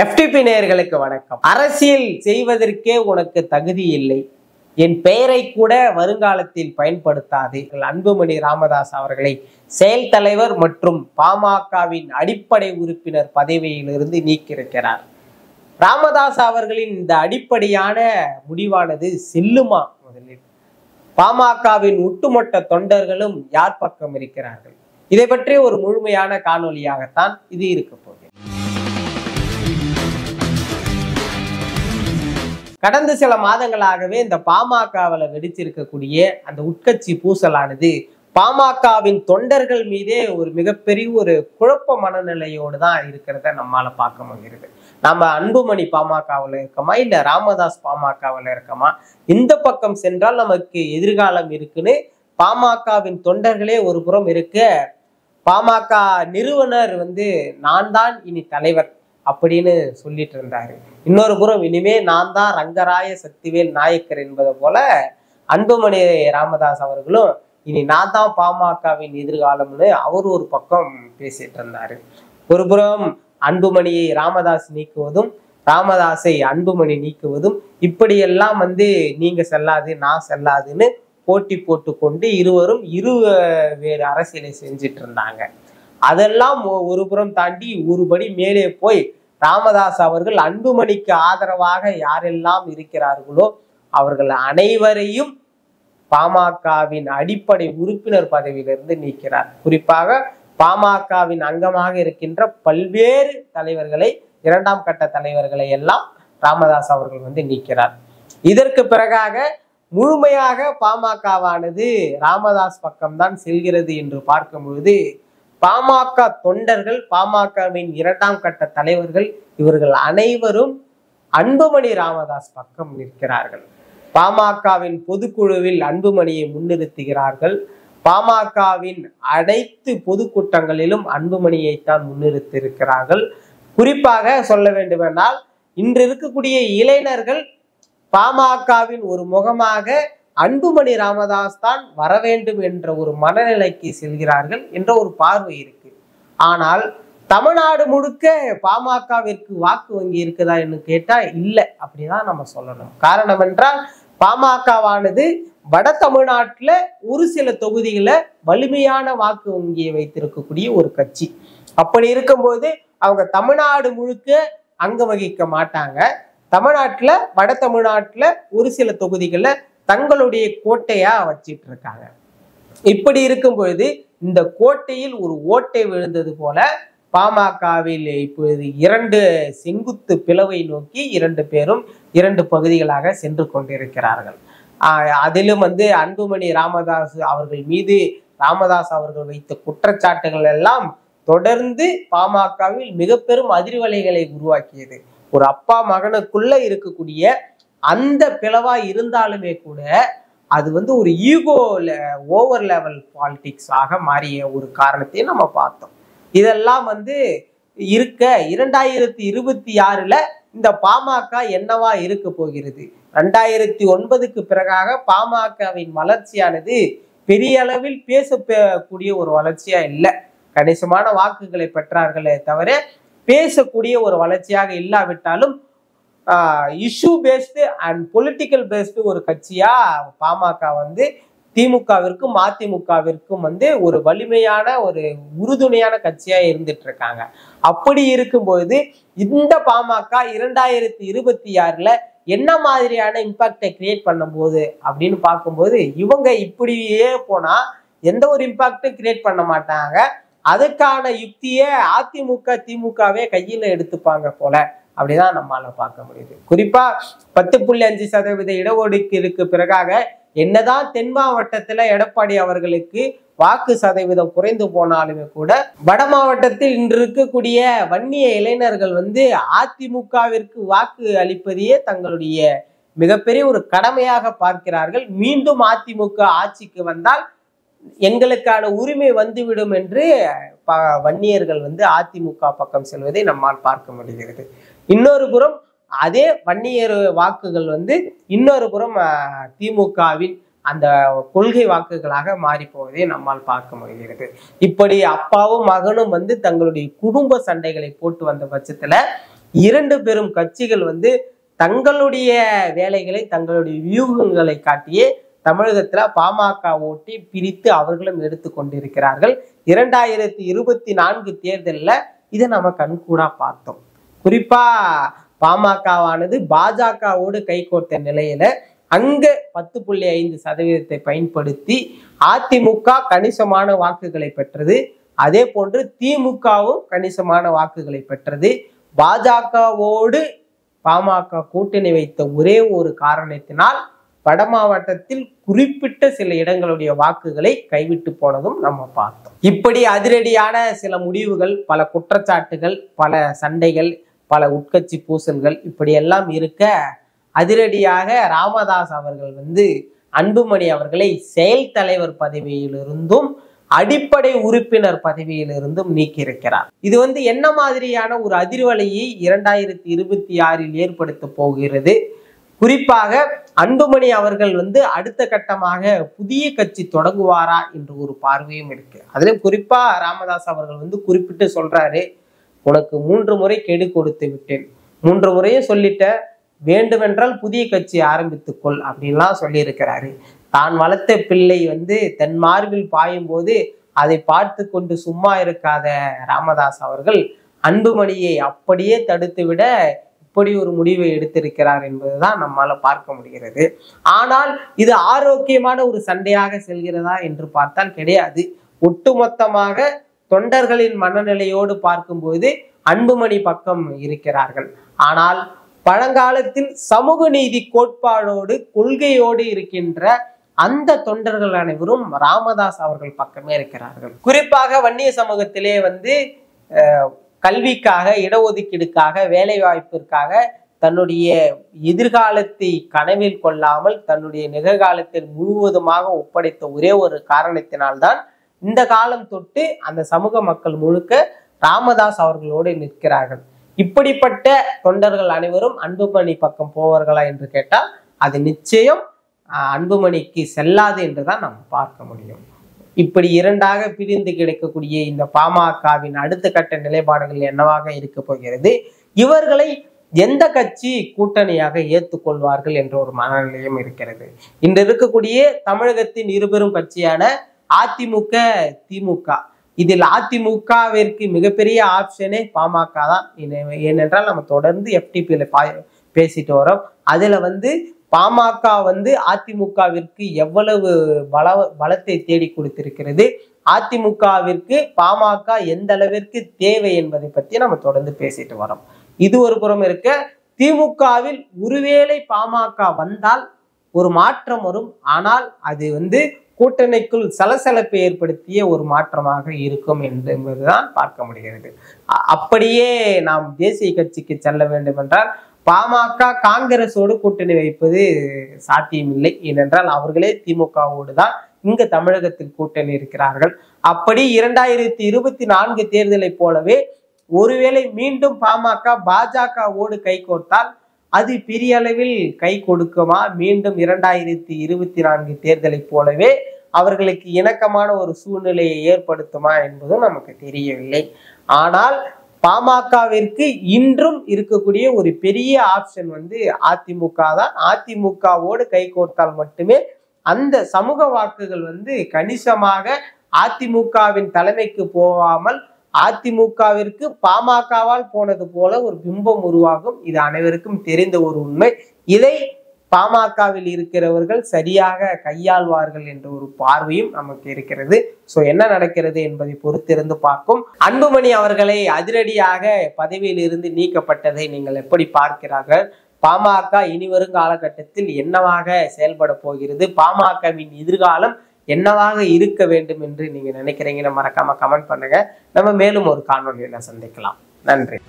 FTP நேயர்களுக்கு வணக்கம். அரசியல் செய்வதற்கே உனக்கு தகுதி இல்லை, என் பெயரை கூட வருங்காலத்தில் பயன்படுத்தாது. அன்புமணி ராமதாஸ் அவர்களை செயல் தலைவர் மற்றும் பாமகவின் அடிப்படை உறுப்பினர் பதவியிலிருந்து நீக்கியிருக்கிறார். ராமதாஸ் அவர்களின் இந்த அடிப்படையான முடிவானது செல்லுமா? முதலில் பாமகவின் ஒட்டுமொத்த தொண்டர்களும் யார் பக்கம் இருக்கிறார்கள்? இதை பற்றி ஒரு முழுமையான காணொலியாகத்தான் இது இருக்க போகுது. கடந்த சில மாதங்களாகவே இந்த பாமகவில் வெடிச்சிருக்கக்கூடிய அந்த உட்கட்சி பூசலானது பாமகவின் தொண்டர்கள் மீதே ஒரு மிகப்பெரிய ஒரு குழப்ப மனநிலையோடு தான் இருக்கிறத நம்மால பார்க்க முடிகிறது. நம்ம அன்புமணி பாமகவில் இருக்கோமா, இல்ல ராமதாஸ் பாமகவில் இருக்கோமா, இந்த பக்கம் சென்றால் நமக்கு எதிர்காலம் இருக்குன்னு பாமகவின் தொண்டர்களே ஒரு புறம் இருக்க, பாமக நிறுவனர் நான் தான் இனி தலைவர் அப்படின்னு சொல்லிட்டு இருந்தாரு. இன்னொரு புறம் இனிமே நான் தான் ரங்கராய சக்திவேல் நாயக்கர் என்பது போல அன்புமணி ராமதாஸ் அவர்களும் இனி நான் தான் பாமகவின் எதிர்காலம்னு அவர் ஒரு பக்கம் பேசிட்டு இருந்தாரு. ஒரு புறம் அன்புமணியை ராமதாஸ் நீக்குவதும் ராமதாஸை அன்புமணி நீக்குவதும் இப்படியெல்லாம் நீங்க செல்லாது நான் செல்லாதுன்னு போட்டி போட்டு கொண்டு இருவரும் வேறு அரசியலை செஞ்சிட்டு இருந்தாங்க. அதெல்லாம் ஒரு புறம் தாண்டி ஒருபடி மேலே போய் ராமதாஸ் அவர்கள் அன்புமணிக்கு ஆதரவாக யாரெல்லாம் இருக்கிறார்களோ அவர்கள் அனைவரையும் பாமகவின் அடிப்படை உறுப்பினர் பதவியிலிருந்து நீக்கிறார். குறிப்பாக பாமகவின் அங்கமாக இருக்கின்ற பல்வேறு தலைவர்களை, இரண்டாம் கட்ட தலைவர்களை எல்லாம் ராமதாஸ் அவர்கள் நீக்கிறார். இதற்கு பிறகாக முழுமையாக பாமகவானது ராமதாஸ் பக்கம்தான் செல்கிறது என்று பார்க்கும் பொழுது பாமக தொண்டர்கள், பாமகவின் இரண்டாம் கட்ட தலைவர்கள் இவர்கள் அனைவரும் அன்புமணி ராமதாஸ் பக்கம் நிற்கிறார்கள். பாமகவின் பொதுக்குழுவில் அன்புமணியை முன்னிறுத்துகிறார்கள். பாமகவின் அனைத்து பொதுக்கூட்டங்களிலும் அன்புமணியைத்தான் முன்னிறுத்தி இருக்கிறார்கள். குறிப்பாக சொல்ல வேண்டுமென்றால் இன்று இருக்கக்கூடிய இளைஞர்கள் பாமகவின் ஒரு முகமாக அன்புமணி ராமதாஸ் தான் வர வேண்டும் என்ற ஒரு மனநிலைக்கு செல்கிறார்கள் என்ற ஒரு பார்வை இருக்கு. ஆனால் தமிழ்நாடு முழுக்க பாமகவிற்கு வாக்கு வங்கி இருக்குதா என்று கேட்டா இல்லை, அப்படிதான் நம்ம சொல்லணும். காரணம் என்றால் பாமகவானது வட தமிழ்நாட்டுல ஒரு சில தொகுதிகளை வலிமையான வாக்கு வங்கியை வைத்திருக்கக்கூடிய ஒரு கட்சி. அப்படி இருக்கும்போது அவங்க தமிழ்நாடு முழுக்க அங்க வகிக்க மாட்டாங்க. தமிழ்நாட்டுல வட தமிழ்நாட்டுல ஒரு சில தொகுதிகளை தங்களுடைய கோட்டையா வச்சிட்டு இருக்காங்க. இப்படி இருக்கும் பொழுது இந்த கோட்டையில் ஒரு ஓட்டை விழுந்தது போல பாமகவில் இப்பொழுது இரண்டு செங்குத்து பிளவை நோக்கி இரண்டு பேரும் இரண்டு பகுதிகளாக சென்று கொண்டிருக்கிறார்கள். அதிலும் அன்புமணி ராமதாஸ் அவர்கள் மீது ராமதாஸ் அவர்கள் வைத்த குற்றச்சாட்டுகள் எல்லாம் தொடர்ந்து பாமகவில் மிக பெரும் அதிர்வலைகளை உருவாக்கியது. ஒரு அப்பா மகனுக்குள்ள இருக்கக்கூடிய அந்த பிளவா இருந்தாலுமே கூட அது ஒரு ஈகோ ஓவர் லெவல் பாலிடிக்ஸ் ஆக மாறிய ஒரு காரணத்தை நம்ம பார்த்தோம். இதெல்லாம் இருக்க 2026ல இந்த பாமக என்னவா இருக்க போகிறது? 2009க்கு பிறகாக பாமகவின் வளர்ச்சியானது பெரிய அளவில் பேசக்கூடிய ஒரு வளர்ச்சியா இல்லை. கணிசமான வாக்குகளை பெற்றார்களே தவிர பேசக்கூடிய ஒரு வளர்ச்சியாக இல்லாவிட்டாலும் issue based and political based ஒரு கட்சியா பாமக திமுகவிற்கும் அதிமுகவிற்கும் ஒரு வலிமையான ஒரு உறுதுணையான கட்சியா இருந்துட்டு இருக்காங்க. அப்படி இருக்கும்போது இந்த பாமக 2026ல என்ன மாதிரியான இம்பாக்டை கிரியேட் பண்ணும்போது அப்படின்னு பார்க்கும்போது இவங்க இப்படியே போனா எந்த ஒரு இம்பாக்டும் கிரியேட் பண்ண மாட்டாங்க. அதுக்கான யுக்தியை அதிமுக திமுகவே கையில எடுத்துப்பாங்க போல அப்படிதான் நம்மால பார்க்க முடியுது. குறிப்பா 10.5% இடஒதுக்கீடுக்கு பிறகாக என்னதான் தென் மாவட்டத்துல எடப்பாடி அவர்களுக்கு வாக்கு சதவீதம் குறைந்து போனாலுமே கூட வட மாவட்டத்தில் இன்று இருக்கக்கூடிய வன்னிய இளைஞர்கள் அதிமுகவிற்கு வாக்கு அளிப்பதையே தங்களுடைய மிகப்பெரிய ஒரு கடமையாக பார்க்கிறார்கள். மீண்டும் அதிமுக ஆட்சிக்கு வந்தால் எங்களுக்கான உரிமை வந்துவிடும் என்று வன்னியர்கள் அதிமுக பக்கம் செல்வதை நம்மால் பார்க்க முடிகிறது. இன்னொரு புறம் அதே வன்னியர் வாக்குகள் இன்னொரு புறம் திமுகவின் அந்த கொள்கை வாக்குகளாக மாறி போவதை நம்மால் பார்க்க முடிகிறது. இப்படி அப்பாவும் மகனும் தங்களுடைய குடும்ப சண்டைகளை போட்டு வந்த பட்சத்துல இரண்டு பெரும் கட்சிகள் வந்து தங்களுடைய வேலைகளை தங்களுடைய வியூகங்களை காட்டியே தமிழகத்துல பாமக ஓட்டி பிரித்து அவர்களும் எடுத்து கொண்டிருக்கிறார்கள். 2024 தேர்தலில் இதை நம்ம கண்கூடா பார்த்தோம். குறிப்பா பாமகவானது பாஜகவோடு கைகோர்த்த நிலையில அங்க 10.5% பயன்படுத்தி அதிமுக கணிசமான வாக்குகளை பெற்றது. அதே போன்று திமுகவும் கணிசமான வாக்குகளை பெற்றது. பாஜகவோடு பாமக கூட்டணி வைத்த ஒரே ஒரு காரணத்தினால் வட மாவட்டத்தில் குறிப்பிட்ட சில இடங்களுடைய வாக்குகளை கைவிட்டு போனதும் நம்ம பார்த்தோம். இப்படி அதிரடியான சில முடிவுகள், பல குற்றச்சாட்டுகள், பல சண்டைகள், பல உட்கட்சி பூசல்கள் இப்படியெல்லாம் இருக்க அதிரடியாக ராமதாஸ் அவர்கள் வந்து அன்புமணி அவர்களை செயல் தலைவர் பதவியிலிருந்தும் அடிப்படை உறுப்பினர் பதவியிலிருந்தும் நீக்கியிருக்கிறார். இது வந்து என்ன மாதிரியான ஒரு அதிர்வலையை 2026 ஏற்படுத்த போகிறது? குறிப்பாக அன்புமணி அவர்கள் வந்து அடுத்த கட்டமாக புதிய கட்சி தொடங்குவாரா என்று ஒரு பார்வையும் இருக்கு. அதிலும் குறிப்பா ராமதாஸ் அவர்கள் வந்து குறிப்பிட்டு சொல்றாரு, உனக்கு 3 முறை கெடு கொடுத்து விட்டேன், 3 முறையும் சொல்லிட்ட, வேண்டுமென்றால் புதிய கட்சி ஆரம்பித்துக்கொள் அப்படின்லாம் சொல்லியிருக்கிறாரு. தான் வளர்த்த பிள்ளை வந்து தன் மார்பில் பாயும் போது அதை பார்த்து கொண்டு சும்மா இருக்காத ராமதாஸ் அவர்கள் அன்புமணியை அப்படியே தடுத்து விட இப்படி ஒரு முடிவை எடுத்திருக்கிறார் என்பதுதான் நம்மால பார்க்க முடிகிறது. ஆனால் இது ஆரோக்கியமான ஒரு சண்டையாக செல்கிறதா என்று பார்த்தால் கிடையாது. ஒட்டுமொத்தமாக தொண்டர்களின் மனநிலையோடு பார்க்கும்போது அன்புமணி பக்கம் இருக்கிறார்கள். ஆனால் பழங்காலத்தில் சமூக நீதி கோட்பாடோடு கொள்கையோடு இருக்கின்ற அந்த தொண்டர்கள் அனைவரும் ராமதாஸ் அவர்கள் பக்கமே இருக்கிறார்கள். குறிப்பாக வன்னிய சமூகத்திலே வந்து கல்விக்காக, இடஒதுக்கீடுக்காக, வேலை வாய்ப்பிற்காக தன்னுடைய எதிர்காலத்தை கனவில் கொள்ளாமல் தன்னுடைய நிகழ்காலத்தில் முழுவதுமாக ஒப்படைத்த ஒரே ஒரு காரணத்தினால்தான் இந்த காலம் தொட்டு அந்த சமூக மக்கள் முழுக்க ராமதாஸ் அவர்களோடு நிற்கிறார்கள். இப்படிப்பட்ட தொண்டர்கள் அனைவரும் அன்புமணி பக்கம் போவார்களா என்று கேட்டால் அது நிச்சயம் அன்புமணிக்கு செல்லாது என்றுதான் நாம் பார்க்க முடியும். இப்படி இரண்டாக பிரிந்து கிடைக்கக்கூடிய இந்த பாமகவின் அடுத்த கட்ட நிலைப்பாடுகள் என்னவாக இருக்க போகிறது? இவர்களை எந்த கட்சி கூட்டணியாக ஏற்றுக்கொள்வார்கள் என்ற ஒரு மனநிலையும் இருக்கிறது. இன்று இருக்கக்கூடிய தமிழகத்தின் இருபெரும் கட்சியான அதிமுக, திமுக, இதில் அதிமுகவிற்கு மிகப்பெரிய ஆப்ஷனே பாமக தான். ஏனென்றால் நம்ம தொடர்ந்து FTPல பேசிட்டு வரோம். அதுல வந்து பாமக வந்து அதிமுகவிற்கு எவ்வளவு பலத்தை தேடி கொடுத்திருக்கிறது, அதிமுகவிற்கு பாமக எந்த அளவிற்கு தேவை என்பதை பத்தி நம்ம தொடர்ந்து பேசிட்டு வரோம். இது ஒரு புறம் இருக்க, திமுகவில் ஒருவேளை பாமக வந்தால் ஒரு மாற்றம் வரும். ஆனால் அது வந்து கூட்டணிக்குள் சலசலப்பை ஏற்படுத்திய ஒரு மாற்றமாக இருக்கும் என்பதுதான் பார்க்க முடிகிறது. அப்படியே நாம் தேசிய கட்சிக்கு செல்ல வேண்டும் என்றால் பாமக காங்கிரஸோடு கூட்டணி வைப்பது சாத்தியமில்லை. ஏனென்றால் அவர்களே திமுகவோடு தான் இங்க தமிழகத்தில் கூட்டணி இருக்கிறார்கள். அப்படி 2024 தேர்தலை போலவே ஒருவேளை மீண்டும் பாமக பாஜகவோடு கைகோர்த்தால் அது பெரிய அளவில் கை கொடுக்குமா? மீண்டும் 2024 தேர்தலை போலவே அவர்களுக்கு இணக்கமான ஒரு சூழ்நிலையை ஏற்படுத்துமா என்பதும் நமக்கு தெரியவில்லை. ஆனால் பாமகவிற்கு இன்றும் இருக்கக்கூடிய ஒரு பெரிய ஆப்ஷன் வந்து அதிமுக தான். அதிமுகவோடு கைகோர்த்தால் மட்டுமே அந்த சமூக வாக்குகள் வந்து கணிசமாக அதிமுகவின் தலைமைக்கு போகாமல் அதிமுகவிற்கு பாமகவால் போனது போல ஒரு பிம்பம் உருவாகும். இது அனைவருக்கும் தெரிந்த ஒரு உண்மை. இதை பாமகவில் இருக்கிறவர்கள் சரியாக கையாள்வார்கள் என்ற ஒரு பார்வையும் நமக்கு இருக்கிறது. சோ என்ன நடக்கிறது என்பதை பொறுத்திருந்து பார்க்கும். அன்புமணி அவர்களை அதிரடியாக பதவியில் இருந்து நீக்கப்பட்டதை நீங்கள் எப்படி பார்க்கிறார்கள்? பாமக இனி வரும் காலகட்டத்தில் என்னவாக செயல்பட போகிறது? பாமகவின் எதிர்காலம் என்னவாக இருக்க வேண்டும் என்று நீங்க நினைக்கிறீங்கன்னு மறக்காம கமெண்ட் பண்ணுங்க. நம்ம மேலும் ஒரு காணொலியில சந்திக்கலாம். நன்றி.